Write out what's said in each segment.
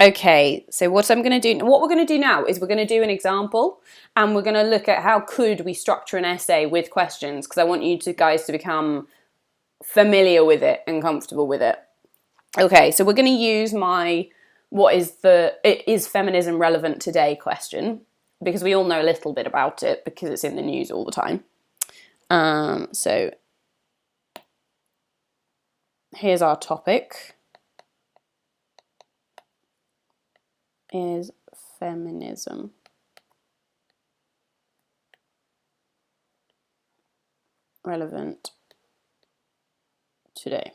Okay, so what we're going to do now is we're going to do an example, and we're going to look at how could we structure an essay with questions, because I want you guys to become familiar with it and comfortable with it. Okay, so we're going to use my is feminism relevant today question, because we all know a little bit about it because it's in the news all the time. So here's our topic. Is feminism relevant today?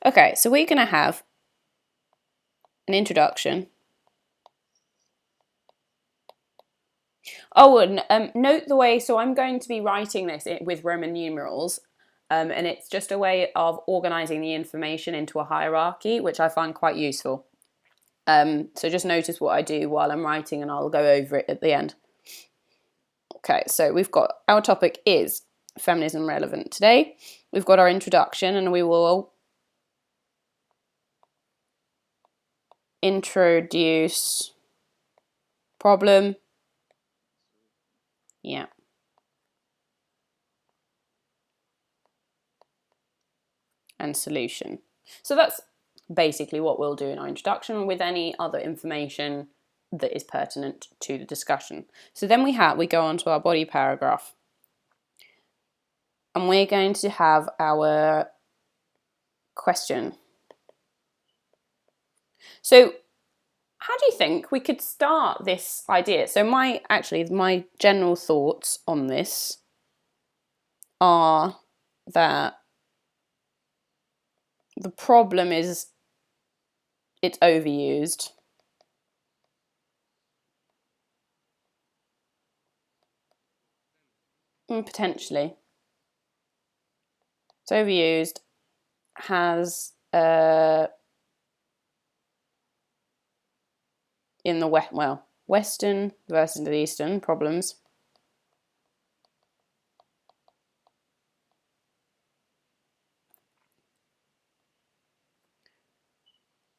Okay, so we're going to have an introduction. Oh, and note the way, so I'm going to be writing this with Roman numerals, and it's just a way of organising the information into a hierarchy, which I find quite useful. So just notice what I do while I'm writing, and I'll go over it at the end. Okay, so we've got our topic is feminism relevant today. We've got our introduction, and we will introduce problem. Yeah. And solution. So that's basically what we'll do in our introduction, with any other information that is pertinent to the discussion. So then we go on to our body paragraph, and we're going to have our question. So how do you think we could start this idea? So my general thoughts on this are that the problem is it's overused. Potentially. It's overused, has in the Western versus the Eastern problems.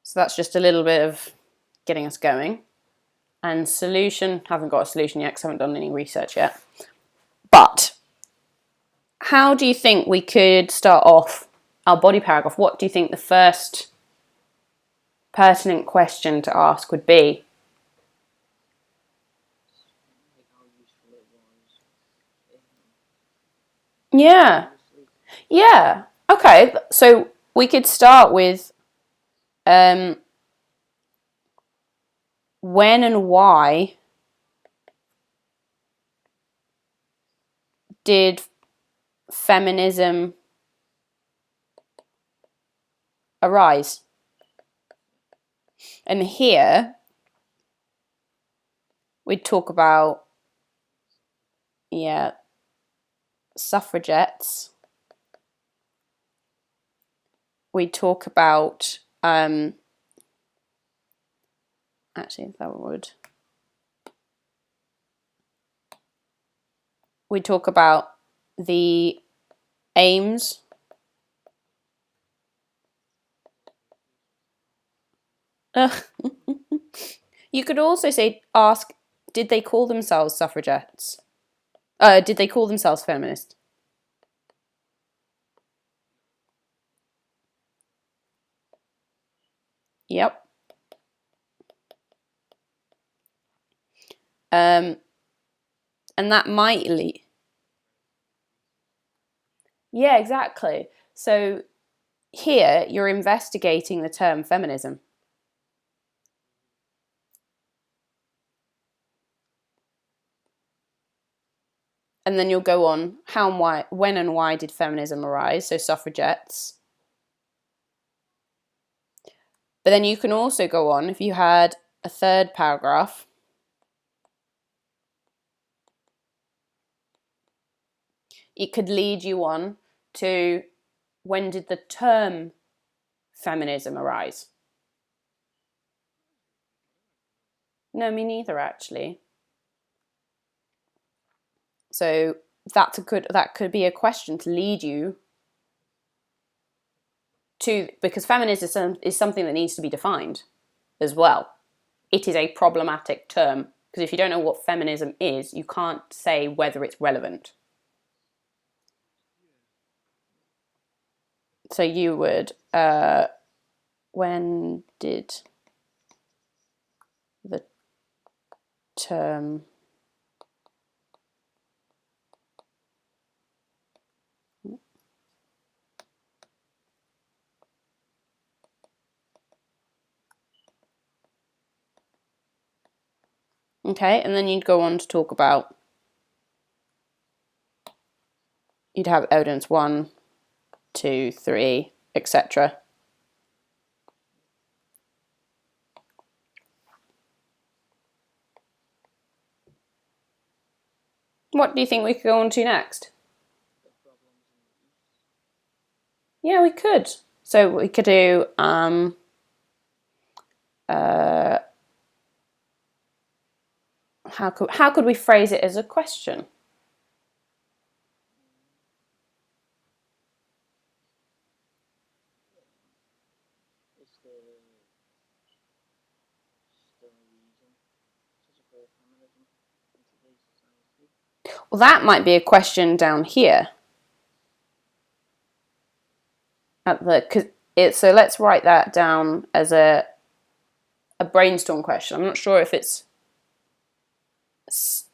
So that's just a little bit of getting us going. And solution, haven't got a solution yet because I haven't done any research yet. But how do you think we could start off our body paragraph? What do you think the first pertinent question to ask would be? Yeah. Yeah. Okay, so we could start with when and why did feminism arise? And here we'd talk about, suffragettes. We'd talk about, we talk about the aims you could also ask, did they call themselves suffragettes? Did they call themselves feminist? Yep. And that might lead. Yeah, exactly. So here you're investigating the term feminism. And then you'll go on, how and why, when and why did feminism arise? So suffragettes. But then you can also go on, if you had a third paragraph, it could lead you on to, when did the term feminism arise? No, me neither, actually. So that could be a question to lead you to, because feminism is something that needs to be defined. as well. It is a problematic term, because if you don't know what feminism is, you can't say whether it's relevant. So you would, when did the term okay, and then you'd go on to talk about, you'd have evidence 1, 2, 3, etc. What do you think we could go on to next? Yeah, we could. So we could do how could we phrase it as a question? Well, that might be a question down here. So let's write that down as a brainstorm question. I'm not sure if it's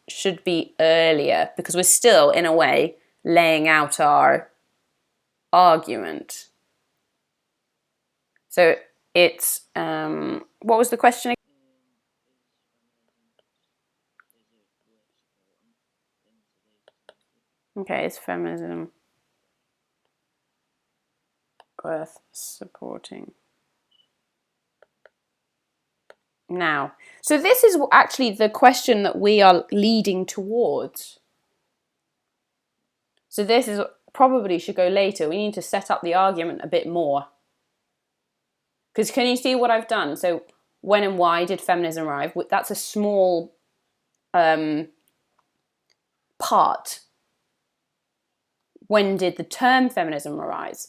should be earlier, because we're still, in a way, laying out our argument. So it's, what was the question again? Okay, is feminism worth supporting? Now, so this is actually the question that we are leading towards. So this is probably should go later. We need to set up the argument a bit more. Because can you see what I've done? So when and why did feminism arrive? That's a small part. When did the term feminism arise?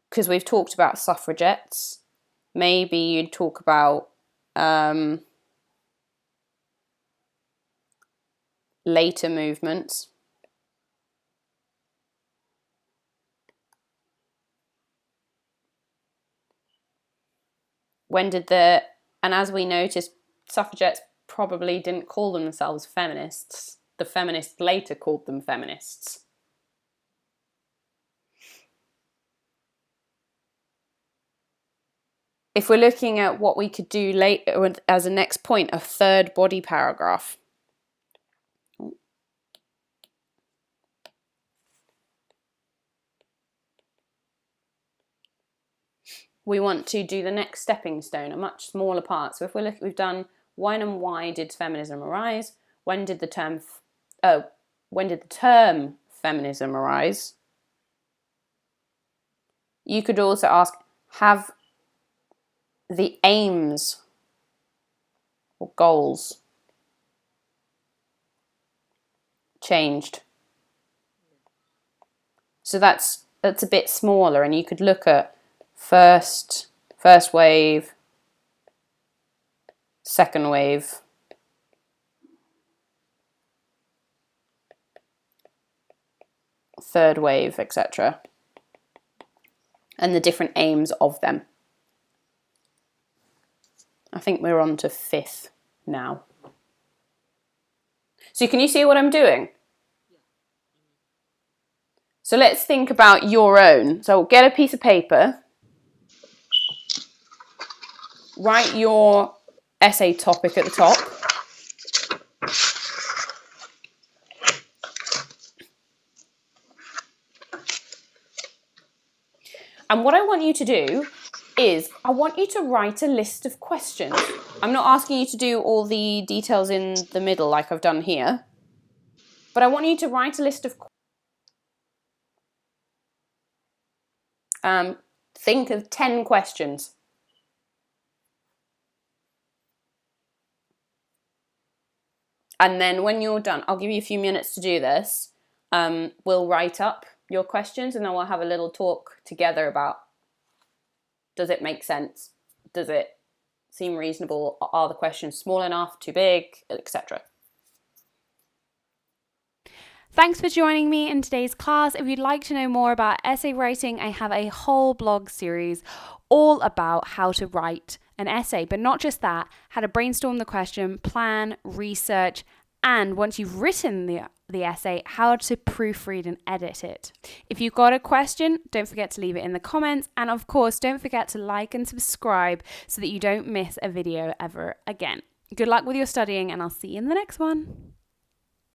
Because we've talked about suffragettes. Maybe you'd talk about later movements. When did and as we noticed, suffragettes probably didn't call themselves feminists. The feminists later called them feminists. If we're looking at what we could do later as a next point, a third body paragraph. We want to do the next stepping stone, a much smaller part. So if we've done when and why did feminism arise? When did the term feminism arise? You could also ask, have the aims or goals changed? So that's a bit smaller, and you could look at first wave, second wave, third wave, etc. and the different aims of them. I think we're on to fifth now. So can you see what I'm doing? So let's think about your own. So get a piece of paper, write your essay topic at the top. And what I want you to do is I want you to write a list of questions. I'm not asking you to do all the details in the middle like I've done here, but I want you to write a list of think of 10 questions. And then when you're done, I'll give you a few minutes to do this. We'll write up your questions, and then we'll have a little talk together about, does it make sense? Does it seem reasonable? Are the questions small enough, too big, etc.? Thanks for joining me in today's class. If you'd like to know more about essay writing, I have a whole blog series all about how to write an essay, but not just that, how to brainstorm the question, plan, research, and once you've written the essay, how to proofread and edit it. If you've got a question, don't forget to leave it in the comments. And of course, don't forget to like and subscribe so that you don't miss a video ever again. Good luck with your studying, and I'll see you in the next one.